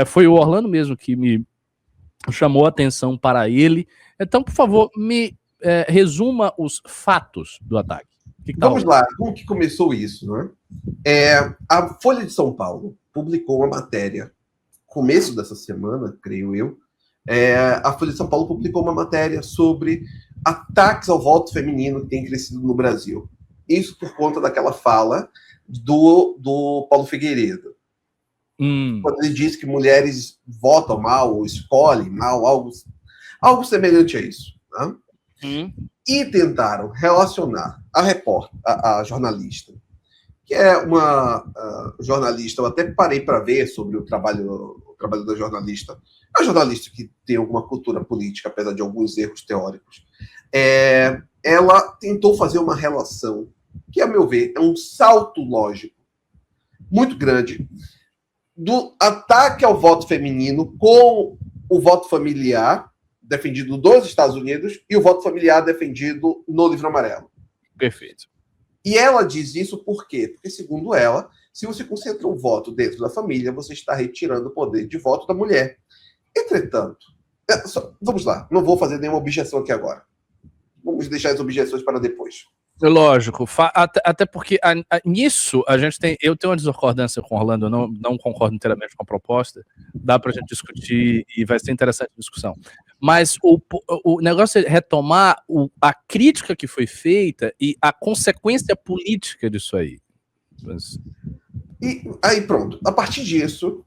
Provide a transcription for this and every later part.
Foi o Orlando mesmo que me chamou a atenção para ele. Então, por favor, me resuma os fatos do ataque. Vamos lá, como que começou isso, né? A Folha de São Paulo publicou uma matéria, começo dessa semana, creio eu, a Folha de São Paulo publicou uma matéria sobre ataques ao voto feminino que tem crescido no Brasil. Isso por conta daquela fala do Paulo Figueiredo. Quando ele diz que mulheres votam mal ou escolhem mal, algo semelhante a isso. Né? E tentaram relacionar a jornalista, que é uma jornalista, eu até parei para ver sobre o trabalho da jornalista, uma jornalista que tem alguma cultura política, apesar de alguns erros teóricos. Ela tentou fazer uma relação que, a meu ver, é um salto lógico muito grande do ataque ao voto feminino com o voto familiar defendido nos Estados Unidos e o voto familiar defendido no Livro Amarelo. Perfeito. E ela diz isso por quê? Porque, segundo ela, se você concentra um voto dentro da família, você está retirando o poder de voto da mulher. Entretanto, vamos lá, não vou fazer nenhuma objeção aqui agora. Vamos deixar as objeções para depois. Lógico, até porque nisso eu tenho uma discordância com o Orlando, eu não concordo inteiramente com a proposta, dá pra gente discutir e vai ser interessante a discussão. Mas o negócio é retomar a crítica que foi feita e a consequência política disso aí. E aí pronto, a partir disso,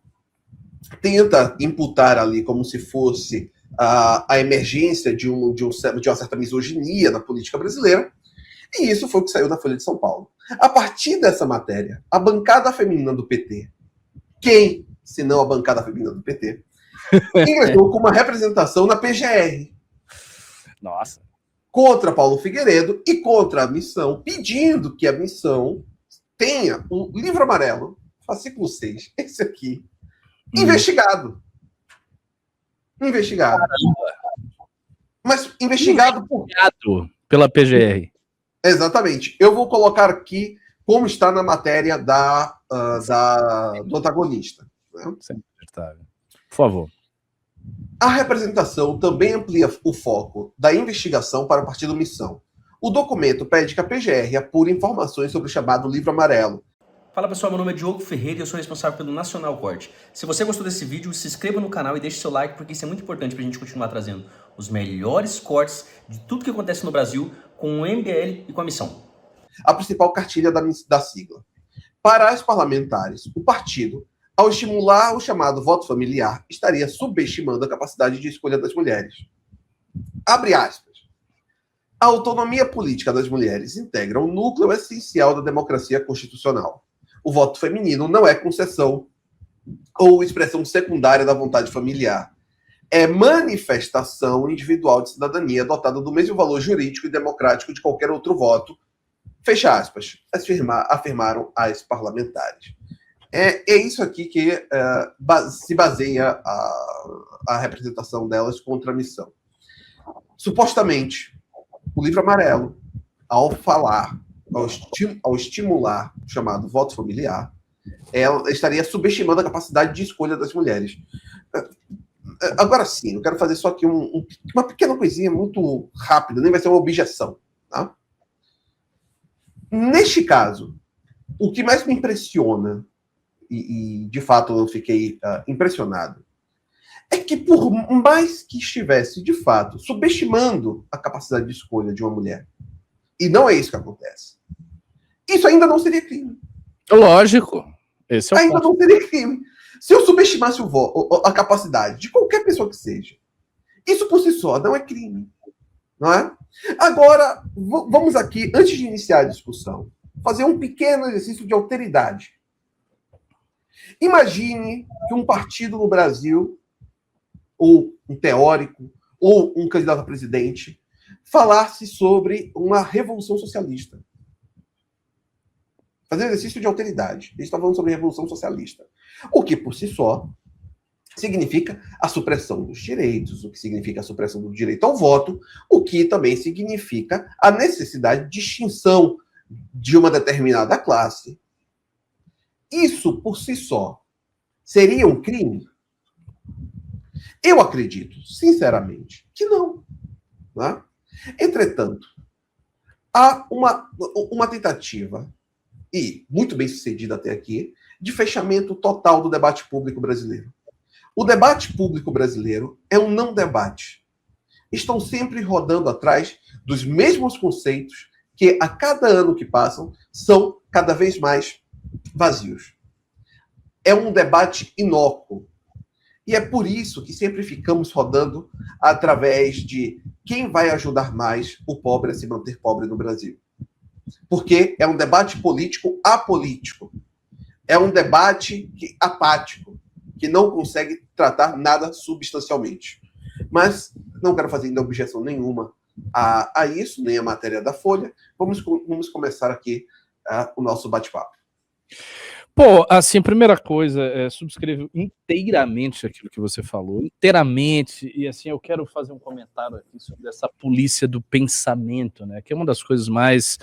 tenta imputar ali como se fosse a emergência de uma certa misoginia na política brasileira. E isso foi o que saiu da Folha de São Paulo. A partir dessa matéria, a bancada feminina do PT, quem, se não a bancada feminina do PT, ingressou com uma representação na PGR. Nossa. Contra Paulo Figueiredo e contra a missão, pedindo que a missão tenha um Livro Amarelo, fascículo 6, esse aqui, investigado. Caramba. Mas investigado pela PGR. Exatamente. Eu vou colocar aqui como está na matéria do antagonista. Né? Por favor. A representação também amplia o foco da investigação para o Partido Missão. O documento pede que a PGR apure informações sobre o chamado Livro Amarelo. Fala pessoal, meu nome é Diogo Ferreira e eu sou responsável pelo Nacional Corte. Se você gostou desse vídeo, se inscreva no canal e deixe seu like, porque isso é muito importante para a gente continuar trazendo os melhores cortes de tudo que acontece no Brasil com o MBL e com a missão. A principal cartilha da sigla. Para as parlamentares, o partido, ao estimular o chamado voto familiar, estaria subestimando a capacidade de escolha das mulheres. Abre aspas. A autonomia política das mulheres integra um núcleo essencial da democracia constitucional. O voto feminino não é concessão ou expressão secundária da vontade familiar. É manifestação individual de cidadania dotada do mesmo valor jurídico e democrático de qualquer outro voto. Fecha aspas. Afirmaram as parlamentares. É isso aqui que se baseia a representação delas contra a missão. Supostamente, o Livro Amarelo, ao estimular o chamado voto familiar, ela estaria subestimando a capacidade de escolha das mulheres. Agora sim, eu quero fazer só aqui uma pequena coisinha muito rápida, nem vai ser uma objeção. Tá? Neste caso, o que mais me impressiona, e de fato eu fiquei impressionado, é que por mais que estivesse, de fato, subestimando a capacidade de escolha de uma mulher, e não é isso que acontece, isso ainda não seria crime. Lógico. Esse é o ainda ponto. Não seria crime. Se eu subestimasse a capacidade de qualquer pessoa que seja, isso por si só não é crime. Não é? Agora, vamos aqui, antes de iniciar a discussão, fazer um pequeno exercício de alteridade. Imagine que um partido no Brasil, ou um teórico, ou um candidato a presidente, falasse sobre uma revolução socialista. Fazer um exercício de alteridade. Ele está falando sobre revolução socialista. O que, por si só, significa a supressão dos direitos, o que significa a supressão do direito ao voto, o que também significa a necessidade de extinção de uma determinada classe. Isso, por si só, seria um crime? Eu acredito, sinceramente, que não. Né? Entretanto, há uma tentativa, e muito bem sucedida até aqui, de fechamento total do debate público brasileiro. O debate público brasileiro é um não debate. Estão sempre rodando atrás dos mesmos conceitos que, a cada ano que passam, são cada vez mais vazios. É um debate inócuo. E é por isso que sempre ficamos rodando através de quem vai ajudar mais o pobre a se manter pobre no Brasil. Porque é um debate político apolítico. É um debate apático, que não consegue tratar nada substancialmente. Mas não quero fazer ainda objeção nenhuma a isso, nem a matéria da Folha. Vamos começar aqui o nosso bate-papo. Pô, assim, primeira coisa, subscrevo inteiramente aquilo que você falou, inteiramente, e assim, eu quero fazer um comentário aqui sobre essa polícia do pensamento, né, que é uma das coisas mais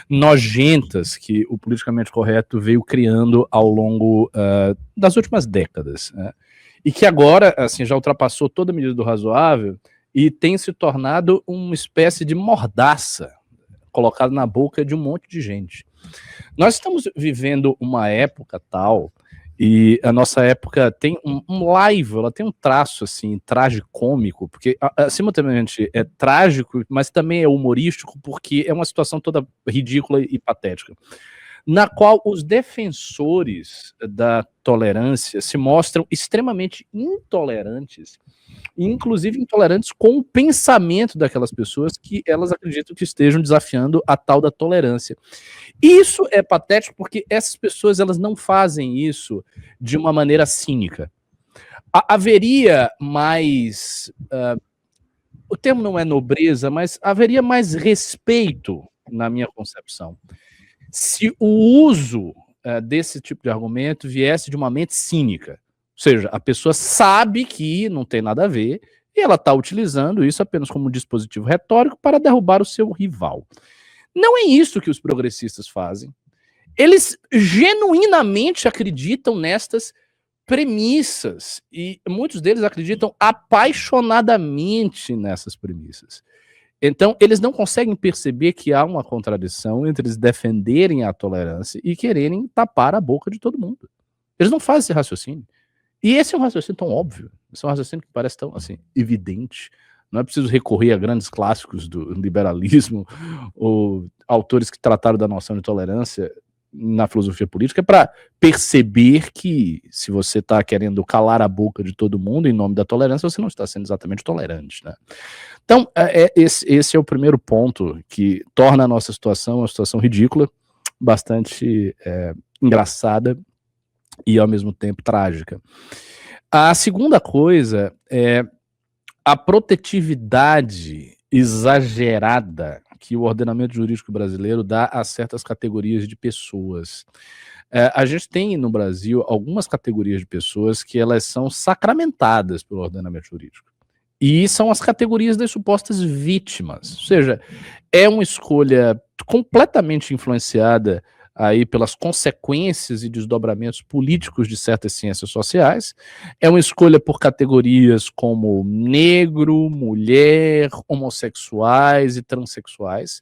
nojentas que o politicamente correto veio criando ao longo das últimas décadas, né, e que agora, assim, já ultrapassou toda a medida do razoável e tem se tornado uma espécie de mordaça colocada na boca de um monte de gente. Nós estamos vivendo uma época tal, e a nossa época tem um live, ela tem um traço assim, tragicômico, porque simultaneamente é trágico, mas também é humorístico, porque é uma situação toda ridícula e patética, na qual os defensores da tolerância se mostram extremamente intolerantes, inclusive intolerantes com o pensamento daquelas pessoas que elas acreditam que estejam desafiando a tal da tolerância. Isso é patético porque essas pessoas elas não fazem isso de uma maneira cínica. Haveria mais... o termo não é nobreza, mas haveria mais respeito, na minha concepção, se o uso desse tipo de argumento viesse de uma mente cínica. Ou seja, a pessoa sabe que não tem nada a ver e ela está utilizando isso apenas como um dispositivo retórico para derrubar o seu rival. Não é isso que os progressistas fazem. Eles genuinamente acreditam nestas premissas e muitos deles acreditam apaixonadamente nessas premissas. Então, eles não conseguem perceber que há uma contradição entre eles defenderem a tolerância e quererem tapar a boca de todo mundo. Eles não fazem esse raciocínio. E esse é um raciocínio tão óbvio, esse é um raciocínio que parece tão assim, evidente. Não é preciso recorrer a grandes clássicos do liberalismo ou autores que trataram da noção de tolerância na filosofia política para perceber que se você está querendo calar a boca de todo mundo em nome da tolerância, você não está sendo exatamente tolerante, né? Então, esse é o primeiro ponto que torna a nossa situação uma situação ridícula, bastante engraçada e, ao mesmo tempo, trágica. A segunda coisa é a protetividade exagerada que o ordenamento jurídico brasileiro dá a certas categorias de pessoas. A gente tem no Brasil algumas categorias de pessoas que elas são sacramentadas pelo ordenamento jurídico. E são as categorias das supostas vítimas. Ou seja, é uma escolha completamente influenciada aí pelas consequências e desdobramentos políticos de certas ciências sociais. É uma escolha por categorias como negro, mulher, homossexuais e transexuais.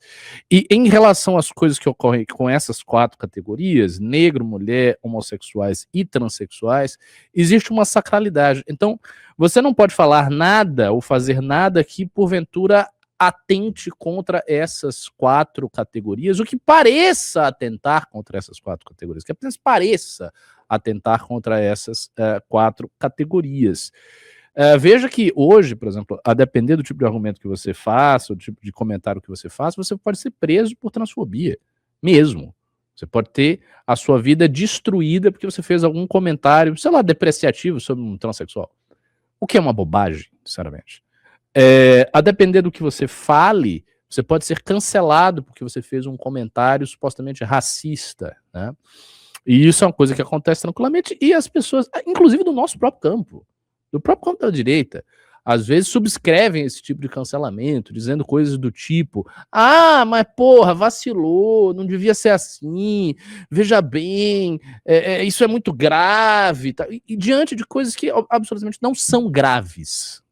E em relação às coisas que ocorrem com essas quatro categorias, negro, mulher, homossexuais e transexuais, existe uma sacralidade. Então, você não pode falar nada ou fazer nada que, porventura, atente contra essas quatro categorias, o que pareça atentar contra essas quatro categorias, que apenas pareça atentar contra essas quatro categorias. Veja que hoje, por exemplo, a depender do tipo de argumento que você faça, o tipo de comentário que você faça, você pode ser preso por transfobia, mesmo. Você pode ter a sua vida destruída porque você fez algum comentário, sei lá, depreciativo sobre um transexual. O que é uma bobagem, sinceramente. A depender do que você fale, você pode ser cancelado porque você fez um comentário supostamente racista, né? E isso é uma coisa que acontece tranquilamente, e as pessoas, inclusive do nosso próprio campo da direita, às vezes subscrevem esse tipo de cancelamento, dizendo coisas do tipo: ah, mas porra, vacilou, não devia ser assim, veja bem, isso é muito grave, tá? E diante de coisas que absolutamente não são graves.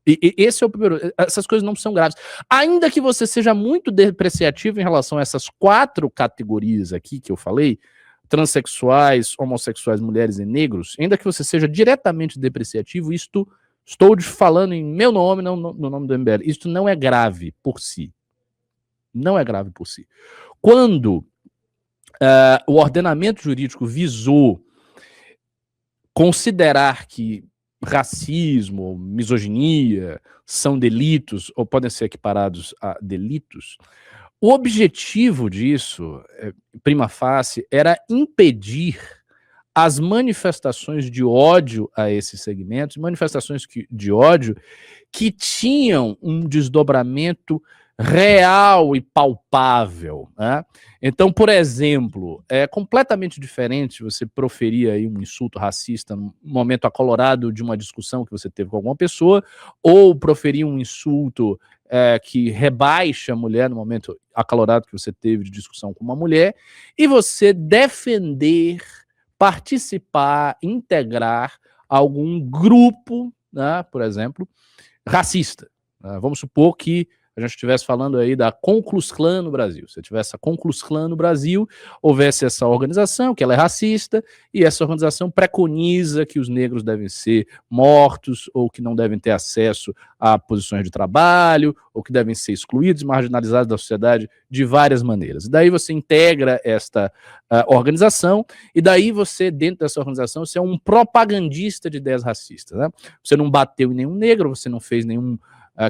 E esse é o primeiro, essas coisas não são graves. Ainda que você seja muito depreciativo em relação a essas 4 categorias aqui que eu falei, transexuais, homossexuais, mulheres e negros, ainda que você seja diretamente depreciativo, isto, estou falando em meu nome, não no nome do MBL, isto não é grave por si. Não é grave por si. Quando o ordenamento jurídico visou considerar que racismo, misoginia são delitos ou podem ser equiparados a delitos, o objetivo disso, prima facie, era impedir as manifestações de ódio a esses segmentos, manifestações de ódio que tinham um desdobramento real e palpável, né? Então, por exemplo, é completamente diferente você proferir aí um insulto racista no momento acolorado de uma discussão que você teve com alguma pessoa, ou proferir um insulto que rebaixa a mulher no momento acalorado que você teve de discussão com uma mulher, e você defender, participar, integrar algum grupo, né, por exemplo, racista. Vamos supor que a gente estivesse falando aí da Ku Klux Klan no Brasil. Se tivesse a Ku Klux Klan no Brasil, houvesse essa organização, que ela é racista, e essa organização preconiza que os negros devem ser mortos, ou que não devem ter acesso a posições de trabalho, ou que devem ser excluídos, marginalizados da sociedade de várias maneiras. E daí você integra esta organização, e daí você, dentro dessa organização, você é um propagandista de ideias racistas, né? Você não bateu em nenhum negro, você não fez nenhum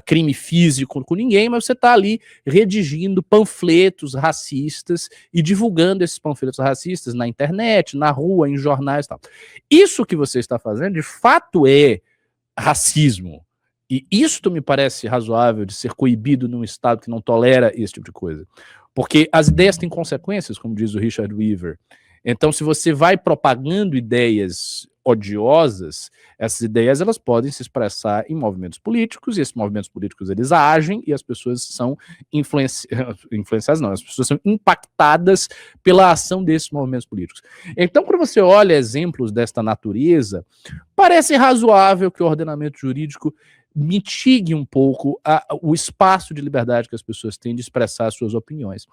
crime físico com ninguém, mas você está ali redigindo panfletos racistas e divulgando esses panfletos racistas na internet, na rua, em jornais e tal. Isso que você está fazendo, de fato, é racismo. E isto me parece razoável de ser coibido num Estado que não tolera esse tipo de coisa. Porque as ideias têm consequências, como diz o Richard Weaver. Então, se você vai propagando ideias odiosas, essas ideias elas podem se expressar em movimentos políticos, e esses movimentos políticos eles agem, e as pessoas são influenciadas, não, as pessoas são impactadas pela ação desses movimentos políticos. Então, quando você olha exemplos desta natureza, parece razoável que o ordenamento jurídico mitigue um pouco o espaço de liberdade que as pessoas têm de expressar suas opiniões.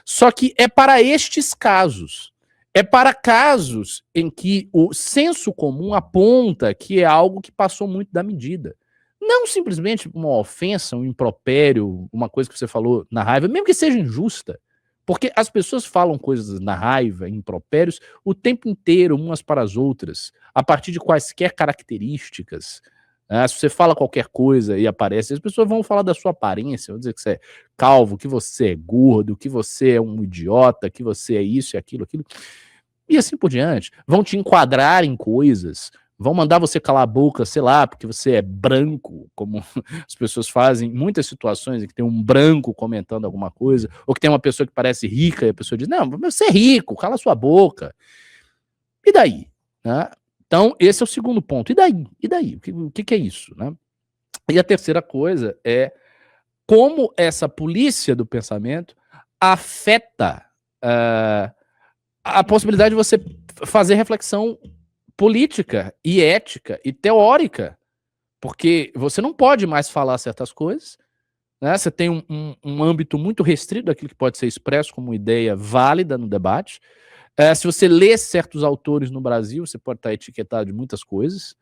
Só que é para estes casos. É para casos em que o senso comum aponta que é algo que passou muito da medida. Não simplesmente uma ofensa, um impropério, uma coisa que você falou na raiva, mesmo que seja injusta. Porque as pessoas falam coisas na raiva, impropérios, o tempo inteiro, umas para as outras, a partir de quaisquer características. Se você fala qualquer coisa e aparece, as pessoas vão falar da sua aparência, vão dizer que você é calvo, que você é gordo, que você é um idiota, que você é isso e aquilo. E assim por diante. Vão te enquadrar em coisas, vão mandar você calar a boca, sei lá, porque você é branco, como as pessoas fazem em muitas situações em que tem um branco comentando alguma coisa, ou que tem uma pessoa que parece rica e a pessoa diz, não, mas você é rico, cala sua boca. E daí? Né? Então, esse é o segundo ponto. E daí? E daí? O que é isso? Né? E a terceira coisa é como essa polícia do pensamento afeta a possibilidade de você fazer reflexão política e ética e teórica, porque você não pode mais falar certas coisas, né? Você tem um âmbito muito restrito daquilo que pode ser expresso como ideia válida no debate. Se você lê certos autores no Brasil, você pode estar etiquetado de muitas coisas.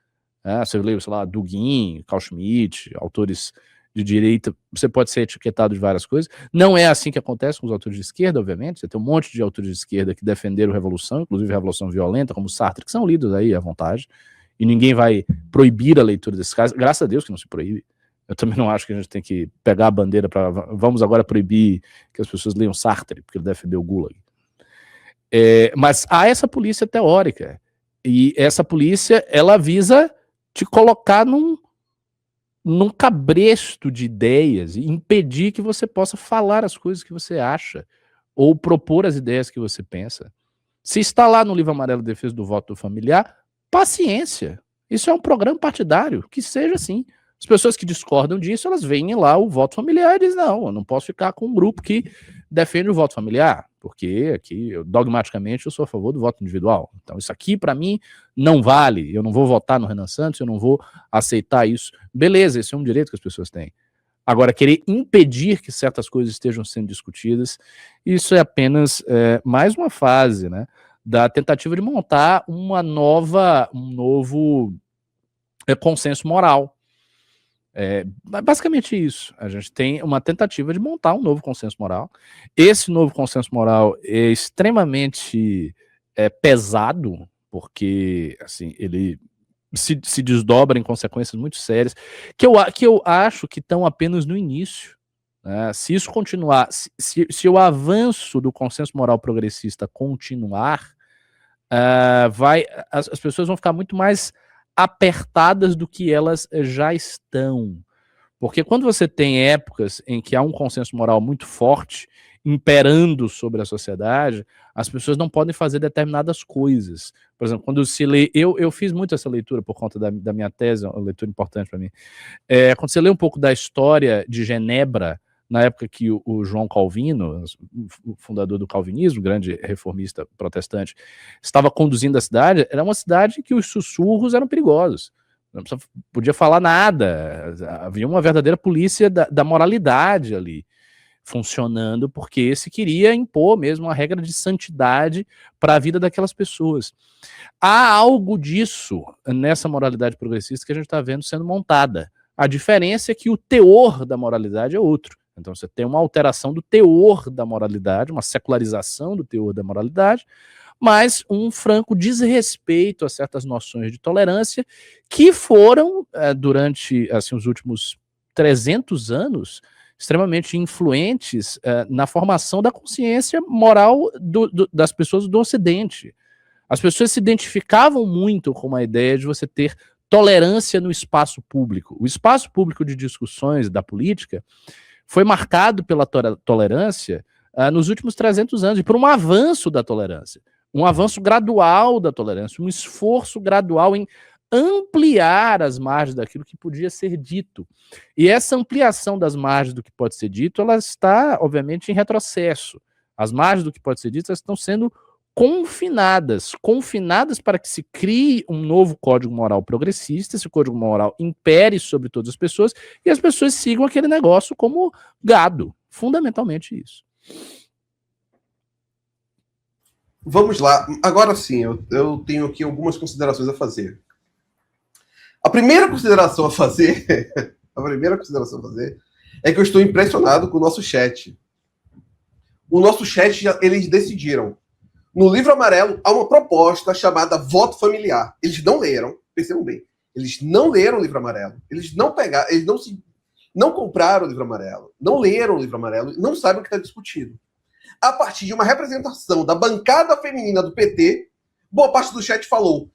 Você lê, sei lá, Dugin, Carl Schmitt, autores de direita, você pode ser etiquetado de várias coisas. Não é assim que acontece com os autores de esquerda, obviamente. Você tem um monte de autores de esquerda que defenderam a Revolução, inclusive a Revolução Violenta, como Sartre, que são lidos aí à vontade, e ninguém vai proibir a leitura desses casos. Graças a Deus que não se proíbe. Eu também não acho que a gente tem que pegar a bandeira para vamos agora proibir que as pessoas leiam Sartre, porque ele defendeu o Gulag. Mas há essa polícia teórica, e essa polícia, ela visa te colocar num cabresto de ideias e impedir que você possa falar as coisas que você acha ou propor as ideias que você pensa. Se está lá no Livro Amarelo de Defesa do Voto do Familiar, paciência. Isso é um programa partidário, que seja assim. As pessoas que discordam disso, elas veem lá o voto familiar e dizem, não, eu não posso ficar com um grupo que defende o voto familiar, porque aqui, dogmaticamente, eu sou a favor do voto individual. Então, isso aqui, para mim, não vale. Eu não vou votar no Renan Santos, eu não vou aceitar isso. Beleza, esse é um direito que as pessoas têm. Agora, querer impedir que certas coisas estejam sendo discutidas, isso é apenas mais uma fase, né, da tentativa de montar um novo consenso moral. Basicamente isso. A gente tem uma tentativa de montar um novo consenso moral. Esse novo consenso moral é extremamente pesado, porque assim, ele se desdobra em consequências muito sérias, que eu acho que estão apenas no início. Né? Se isso continuar, se o avanço do consenso moral progressista continuar, as pessoas vão ficar muito mais apertadas do que elas já estão. Porque quando você tem épocas em que há um consenso moral muito forte imperando sobre a sociedade, as pessoas não podem fazer determinadas coisas. Por exemplo, quando se lê... Eu fiz muito essa leitura por conta da minha tese, uma leitura importante para mim. Quando você lê um pouco da história de Genebra, na época que o João Calvino, o fundador do calvinismo, grande reformista protestante, estava conduzindo a cidade, era uma cidade que os sussurros eram perigosos. Não podia falar nada. Havia uma verdadeira polícia da moralidade ali, funcionando, porque se queria impor mesmo uma regra de santidade para a vida daquelas pessoas. Há algo disso nessa moralidade progressista que a gente está vendo sendo montada. A diferença é que o teor da moralidade é outro. Então você tem uma alteração do teor da moralidade, uma secularização do teor da moralidade, mas um franco desrespeito a certas noções de tolerância que foram, durante assim, os últimos 300 anos, extremamente influentes na formação da consciência moral das pessoas do Ocidente. As pessoas se identificavam muito com a ideia de você ter tolerância no espaço público. O espaço público de discussões da política foi marcado pela tolerância nos últimos 300 anos, e por um avanço da tolerância, um avanço gradual da tolerância, um esforço gradual em ampliar as margens daquilo que podia ser dito. E essa ampliação das margens do que pode ser dito, ela está, obviamente, em retrocesso. As margens do que pode ser dito, elas estão sendo confinadas para que se crie um novo código moral progressista, esse código moral impere sobre todas as pessoas e as pessoas sigam aquele negócio como gado, fundamentalmente isso. Vamos lá, agora sim, eu tenho aqui algumas considerações a fazer. A primeira consideração a fazer é que eu estou impressionado com o nosso chat. O nosso chat, eles decidiram. No livro amarelo, há uma proposta chamada voto familiar. Eles não leram, percebam bem. Eles não leram o livro amarelo. Eles não pegaram, não compraram o livro amarelo. Não leram o livro amarelo. Não sabem o que está discutido. A partir de uma representação da bancada feminina do PT, boa parte do chat falou: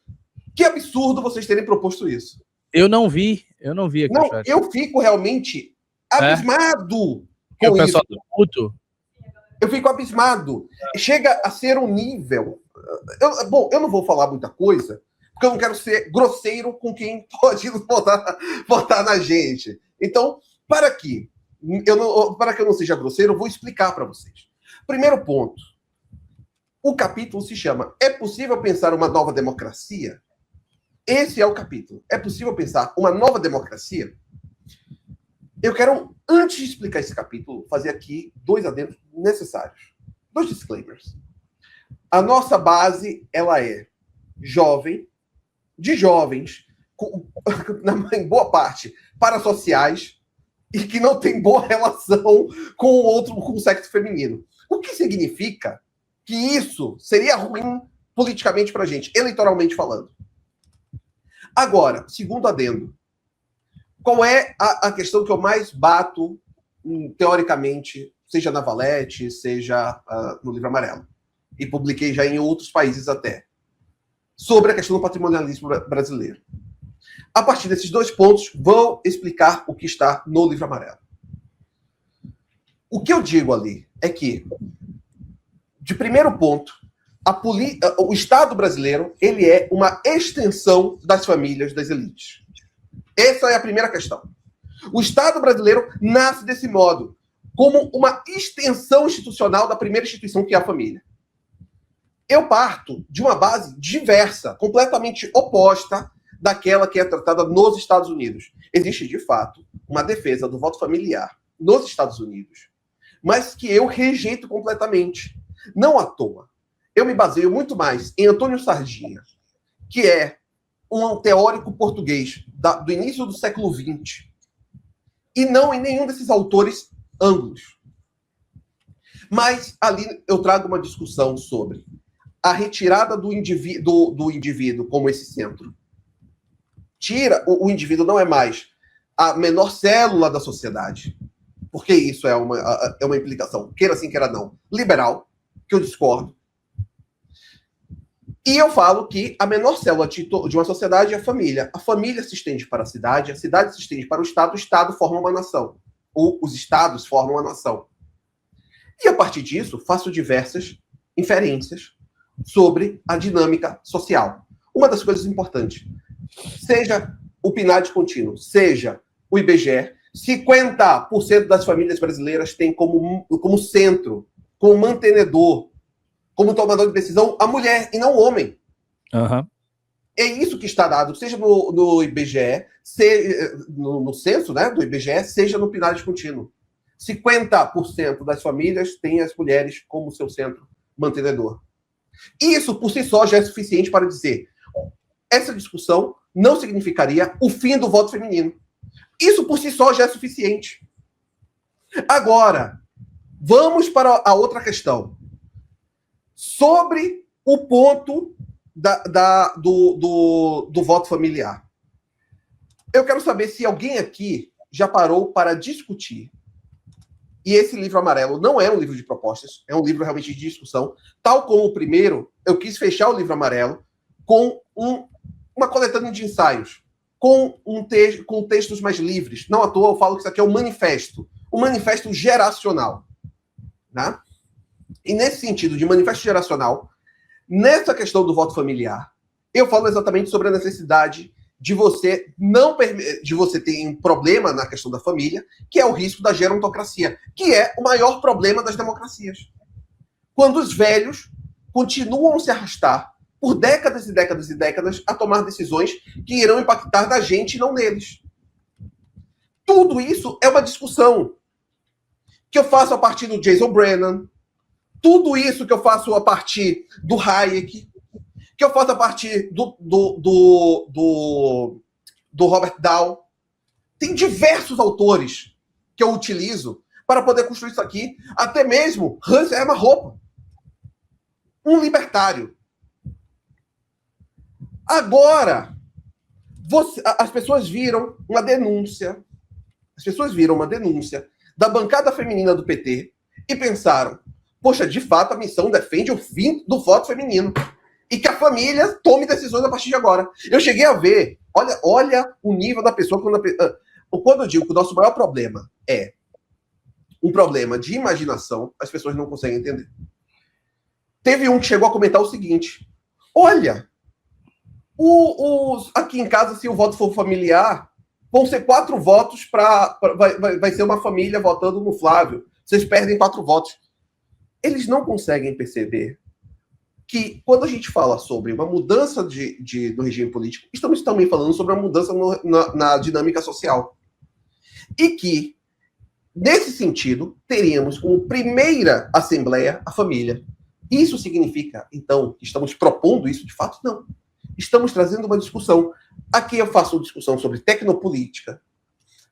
que absurdo vocês terem proposto isso. Eu não vi aqui no chat. Eu fico realmente abismado com isso. Eu fico abismado. Chega a ser um nível... eu não vou falar muita coisa, porque eu não quero ser grosseiro com quem pode votar na gente. Então, para que eu não seja grosseiro, eu vou explicar para vocês. Primeiro ponto. O capítulo se chama É possível pensar uma nova democracia? Esse é o capítulo. É possível pensar uma nova democracia? Eu quero, antes de explicar esse capítulo, fazer aqui 2 adendos necessários. 2 disclaimers. A nossa base, ela é jovem, de jovens, em boa parte, parasociais, e que não tem boa relação com o sexo feminino. O que significa que isso seria ruim politicamente pra gente, eleitoralmente falando. Agora, segundo adendo. Qual é a questão que eu mais bato, teoricamente, seja na Valete, seja no livro amarelo? E publiquei já em outros países até. Sobre a questão do patrimonialismo brasileiro. A partir desses 2 pontos, vou explicar o que está no livro amarelo. O que eu digo ali é que, de primeiro ponto, o Estado brasileiro ele é uma extensão das famílias das elites. Essa é a primeira questão. O Estado brasileiro nasce desse modo, como uma extensão institucional da primeira instituição, que é a família. Eu parto de uma base diversa, completamente oposta daquela que é tratada nos Estados Unidos. Existe, de fato, uma defesa do voto familiar nos Estados Unidos, mas que eu rejeito completamente. Não à toa. Eu me baseio muito mais em Antônio Sardinha, que é um teórico português do início do século XX, e não em nenhum desses autores ângulos. Mas ali eu trago uma discussão sobre a retirada do indivíduo como esse centro. O indivíduo não é mais a menor célula da sociedade, porque isso é uma implicação, queira sim, queira não, liberal, que eu discordo. E eu falo que a menor célula de uma sociedade é a família. A família se estende para a cidade se estende para o Estado forma uma nação. Os estados formam uma nação. E a partir disso, faço diversas inferências sobre a dinâmica social. Uma das coisas importantes, seja o PNAD contínuo, seja o IBGE, 50% das famílias brasileiras têm como centro, como mantenedor, como tomador de decisão, a mulher e não o homem. Uhum. É isso que está dado, seja no IBGE, no censo, né, do IBGE, seja no PNAD contínuo. 50% das famílias têm as mulheres como seu centro mantenedor. Isso, por si só, já é suficiente para dizer essa discussão não significaria o fim do voto feminino. Isso, por si só, já é suficiente. Agora, vamos para a outra questão. Sobre o ponto do voto familiar. Eu quero saber se alguém aqui já parou para discutir. E esse livro amarelo não é um livro de propostas, é um livro realmente de discussão. Tal como o primeiro, eu quis fechar o livro amarelo com uma coletânea de ensaios, com textos mais livres. Não à toa eu falo que isso aqui é um manifesto geracional. Né? E nesse sentido de manifesto geracional, nessa questão do voto familiar, eu falo exatamente sobre a necessidade de você ter um problema na questão da família, que é o risco da gerontocracia, que é o maior problema das democracias. Quando os velhos continuam a se arrastar por décadas e décadas e décadas a tomar decisões que irão impactar na gente e não neles. Tudo isso é uma discussão que eu faço a partir do Jason Brennan, tudo isso que eu faço a partir do Hayek, que eu faço a partir do Robert Dahl. Tem diversos autores que eu utilizo para poder construir isso aqui. Até mesmo Hans Hermann Hoppe, um libertário. Agora, as pessoas viram uma denúncia. As pessoas viram uma denúncia da bancada feminina do PT e pensaram: poxa, de fato, a missão defende o fim do voto feminino. E que a família tome decisões a partir de agora. Eu cheguei a ver, olha o nível da pessoa. Quando eu digo que o nosso maior problema é um problema de imaginação, as pessoas não conseguem entender. Teve um que chegou a comentar o seguinte: olha, aqui em casa, se o voto for familiar, vão ser 4 votos vai ser uma família votando no Flávio. Vocês perdem 4 votos. Eles não conseguem perceber que, quando a gente fala sobre uma mudança do regime político, estamos também falando sobre uma mudança na dinâmica social. E que, nesse sentido, teríamos como primeira assembleia a família. Isso significa, então, que estamos propondo isso de fato? Não. Estamos trazendo uma discussão. Aqui eu faço discussão sobre tecnopolítica.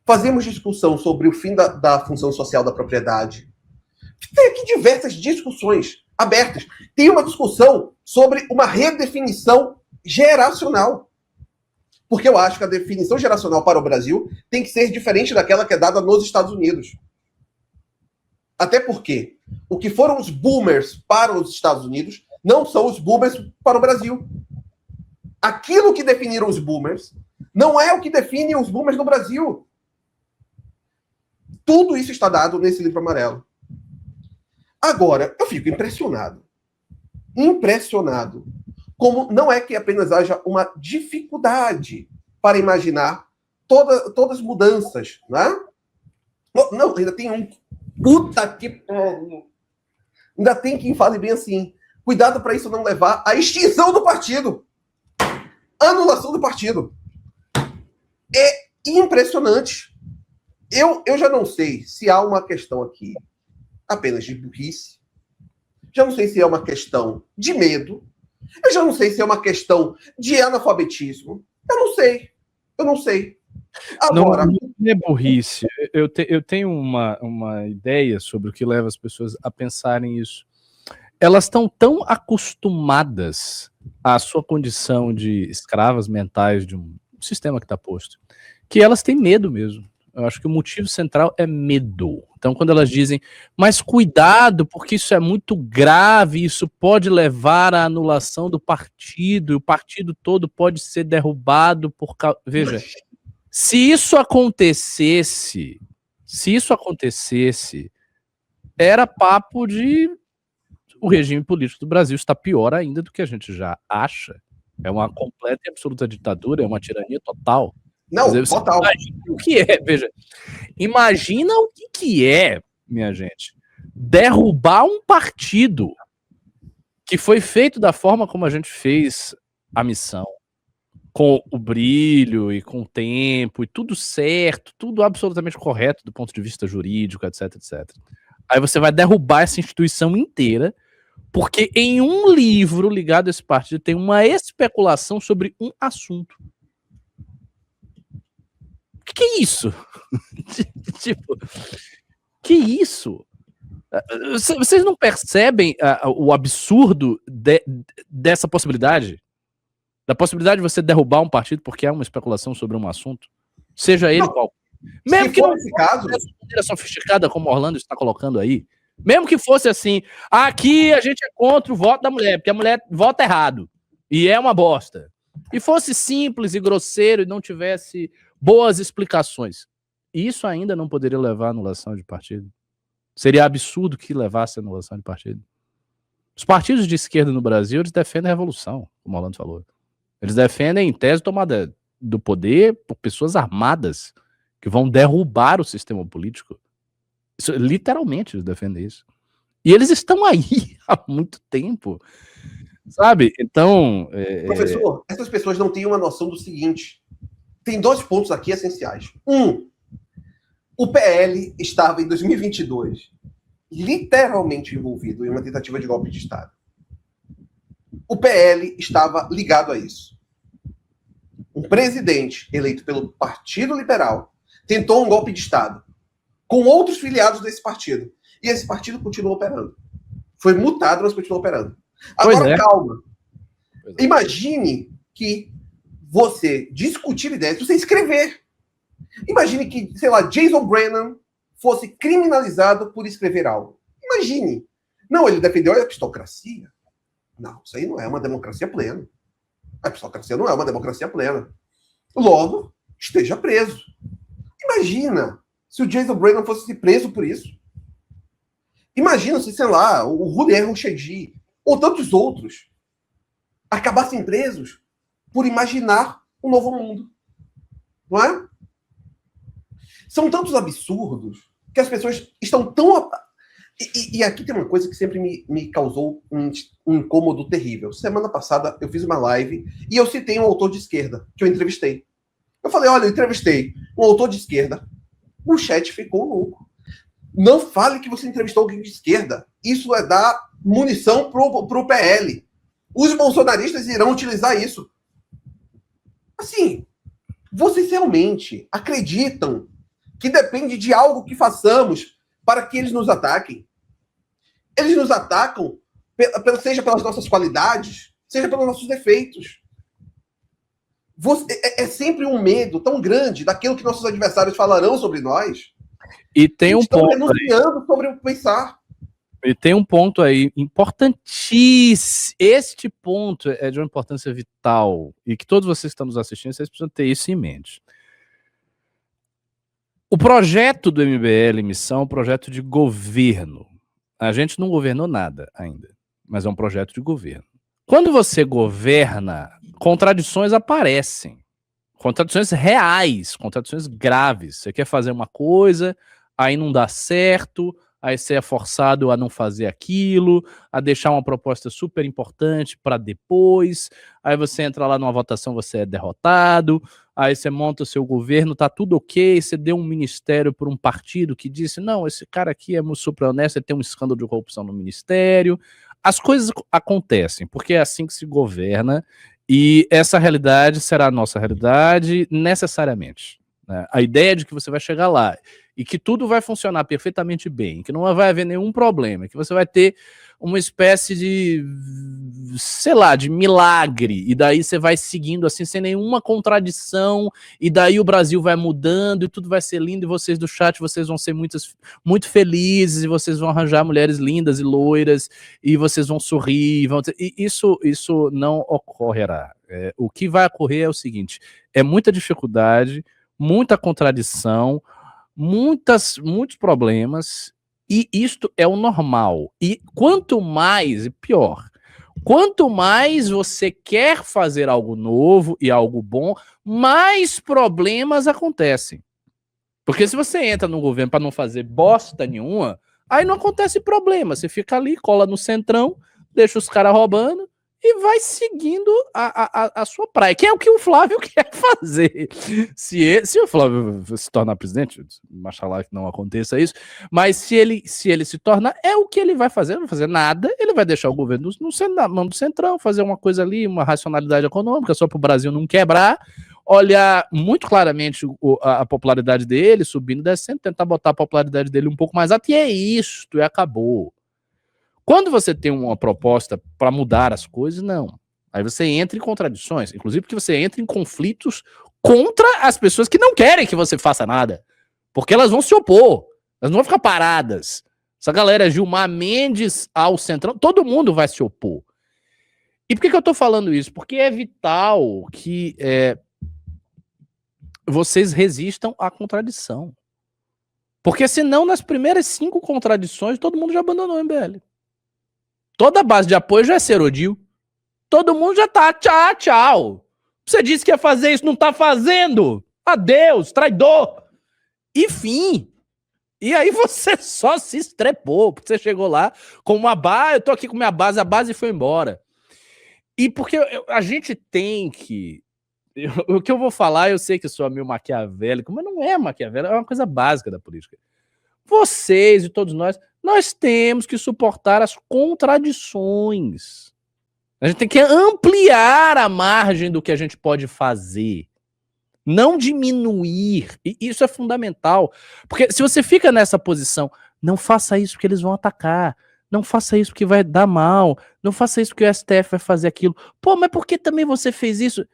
Fazemos discussão sobre o fim da função social da propriedade. Tem aqui diversas discussões abertas. Tem uma discussão sobre uma redefinição geracional. Porque eu acho que a definição geracional para o Brasil tem que ser diferente daquela que é dada nos Estados Unidos. Até porque o que foram os boomers para os Estados Unidos não são os boomers para o Brasil. Aquilo que definiram os boomers não é o que define os boomers no Brasil. Tudo isso está dado nesse livro amarelo. Agora, eu fico impressionado. Como não é que apenas haja uma dificuldade para imaginar todas as mudanças, né? Não, ainda tem um. Puta que pariu! Ainda tem quem fale bem assim. Cuidado para isso não levar à extinção do partido. Anulação do partido. É impressionante. Eu já não sei se há uma questão aqui apenas de burrice. Já não sei se é uma questão de medo. Eu já não sei se é uma questão de analfabetismo. Eu não sei. Agora, não é burrice. Eu tenho uma ideia sobre o que leva as pessoas a pensarem isso. Elas estão tão acostumadas à sua condição de escravas mentais de um sistema que está posto, que elas têm medo mesmo. Eu acho que o motivo central é medo. Então, quando elas dizem, mas cuidado, porque isso é muito grave, isso pode levar à anulação do partido, e o partido todo pode ser derrubado por causa... Veja, se isso acontecesse, era papo de o regime político do Brasil está pior ainda do que a gente já acha. É uma completa e absoluta ditadura, é uma tirania total. Não, total. Imagina o que é, veja. Imagina o que é, minha gente, derrubar um partido que foi feito da forma como a gente fez a missão, com o brilho e com o tempo e tudo certo, tudo absolutamente correto do ponto de vista jurídico, etc, etc. Aí você vai derrubar essa instituição inteira, porque em um livro ligado a esse partido tem uma especulação sobre um assunto. O que é isso? Tipo, que isso? Vocês não percebem o absurdo dessa possibilidade? Da possibilidade de você derrubar um partido porque há uma especulação sobre um assunto? Seja ele qual. Mesmo que não fosse de maneira sofisticada como Orlando está colocando aí, mesmo que fosse assim, aqui a gente é contra o voto da mulher, porque a mulher vota errado, e é uma bosta. E fosse simples e grosseiro e não tivesse boas explicações, isso ainda não poderia levar à anulação de partido? Seria absurdo que levasse à anulação de partido. Os partidos de esquerda no Brasil, eles defendem a revolução, como o Orlando falou. Eles defendem, em tese, tomada do poder por pessoas armadas que vão derrubar o sistema político. Isso, literalmente, eles defendem isso. E eles estão aí há muito tempo, sabe? Então... Professor, essas pessoas não têm uma noção do seguinte. Tem 2 pontos aqui essenciais. O PL estava, em 2022, literalmente envolvido em uma tentativa de golpe de Estado. O PL estava ligado a isso. Um presidente eleito pelo Partido Liberal tentou um golpe de Estado com outros filiados desse partido. E esse partido continuou operando. Foi multado, mas continuou operando. Agora, calma. Imagine que você discutir ideias, você escrever. Imagine que, sei lá, Jason Brennan fosse criminalizado por escrever algo. Imagine. Não, ele defendeu a aristocracia. Não, isso aí não é uma democracia plena. A aristocracia não é uma democracia plena. Logo, esteja preso. Imagina se o Jason Brennan fosse preso por isso. Imagina se, sei lá, o Julian Rouchedi ou tantos outros acabassem presos por imaginar um novo mundo. Não é? São tantos absurdos que as pessoas estão tão... E aqui tem uma coisa que sempre me causou um incômodo terrível. Semana passada eu fiz uma live e eu citei um autor de esquerda que eu entrevistei. Eu falei, olha, eu entrevistei um autor de esquerda. O chat ficou louco. Não fale que você entrevistou alguém de esquerda. Isso é dar munição pro PL. Os bolsonaristas irão utilizar isso. Assim, vocês realmente acreditam que depende de algo que façamos para que eles nos ataquem? Eles nos atacam, seja pelas nossas qualidades, seja pelos nossos defeitos. É sempre um medo tão grande daquilo que nossos adversários falarão sobre nós. E tem um ponto renunciando sobre o pensar. E tem um ponto aí importantíssimo. Este ponto é de uma importância vital. E que todos vocês que estão nos assistindo, vocês precisam ter isso em mente. O projeto do MBL Missão é um projeto de governo. A gente não governou nada ainda, mas é um projeto de governo. Quando você governa, contradições aparecem. Contradições reais, contradições graves. Você quer fazer uma coisa, aí não dá certo, aí você é forçado a não fazer aquilo, a deixar uma proposta super importante para depois, aí você entra lá numa votação, você é derrotado, aí você monta o seu governo, tá tudo ok, você deu um ministério para um partido que disse, não, esse cara aqui é super honesto, ele tem um escândalo de corrupção no ministério. As coisas acontecem, porque é assim que se governa, e essa realidade será a nossa realidade necessariamente. Né? A ideia de que você vai chegar lá e que tudo vai funcionar perfeitamente bem, que não vai haver nenhum problema, que você vai ter uma espécie de, sei lá, de milagre, e daí você vai seguindo assim, sem nenhuma contradição, e daí o Brasil vai mudando, e tudo vai ser lindo, e vocês do chat, vocês vão ser muito felizes, e vocês vão arranjar mulheres lindas e loiras, e vocês vão sorrir, e isso não ocorrerá. O que vai ocorrer é o seguinte, é muita dificuldade, muita contradição, muitos problemas, e isto é o normal. E quanto mais, pior, quanto mais você quer fazer algo novo e algo bom, mais problemas acontecem. Porque se você entra no governo para não fazer bosta nenhuma, aí não acontece problema. Você fica ali, cola no centrão, deixa os caras roubando, e vai seguindo a sua praia, que é o que o Flávio quer fazer. Se o Flávio se tornar presidente, machalá que não aconteça isso, mas se ele se tornar, é o que ele vai fazer, não vai fazer nada, ele vai deixar o governo na mão do centrão, fazer uma coisa ali, uma racionalidade econômica, só para o Brasil não quebrar, olhar muito claramente a popularidade dele, subindo, descendo, tentar botar a popularidade dele um pouco mais alta, e é isto, e acabou. Quando você tem uma proposta para mudar as coisas, não. Aí você entra em contradições, inclusive porque você entra em conflitos contra as pessoas que não querem que você faça nada. Porque elas vão se opor, elas não vão ficar paradas. Essa galera, Gilmar Mendes ao Centrão, todo mundo vai se opor. E por que eu tô falando isso? Porque é vital que vocês resistam à contradição. Porque senão, nas primeiras 5 contradições, todo mundo já abandonou o MBL. Toda a base de apoio já é serodio. Todo mundo já tá, tchau. Você disse que ia fazer isso, não tá fazendo. Adeus, traidor. E fim. E aí você só se estrepou, porque você chegou lá com uma base, eu tô aqui com minha base, a base foi embora. E porque a gente tem que... O que eu vou falar, eu sei que sou meio maquiavélico, mas não é maquiavélico, é uma coisa básica da política. Vocês e todos nós temos que suportar as contradições. A gente tem que ampliar a margem do que a gente pode fazer. Não diminuir. E isso é fundamental. Porque se você fica nessa posição, não faça isso porque eles vão atacar. Não faça isso porque vai dar mal. Não faça isso porque o STF vai fazer aquilo. Pô, mas por que também você fez isso?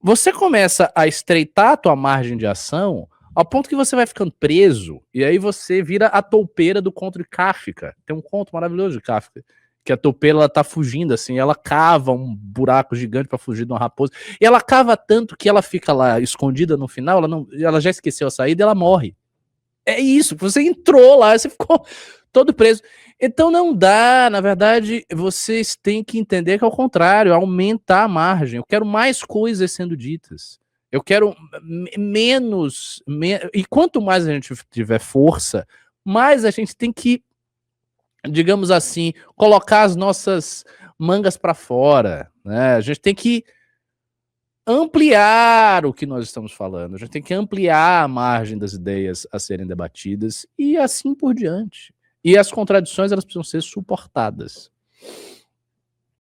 Você começa a estreitar a tua margem de ação ao ponto que você vai ficando preso, e aí você vira a toupeira do conto de Kafka. Tem um conto maravilhoso de Kafka, que a toupeira, ela tá fugindo, assim, ela cava um buraco gigante para fugir de uma raposa, e ela cava tanto que ela fica lá escondida no final, ela já esqueceu a saída e ela morre. É isso, você entrou lá, você ficou todo preso. Então não dá, na verdade, vocês têm que entender que é o contrário, aumentar a margem. Eu quero mais coisas sendo ditas. Eu quero menos... E quanto mais a gente tiver força, mais a gente tem que, digamos assim, colocar as nossas mangas para fora. Né? A gente tem que ampliar o que nós estamos falando. A gente tem que ampliar a margem das ideias a serem debatidas e assim por diante. E as contradições, elas precisam ser suportadas.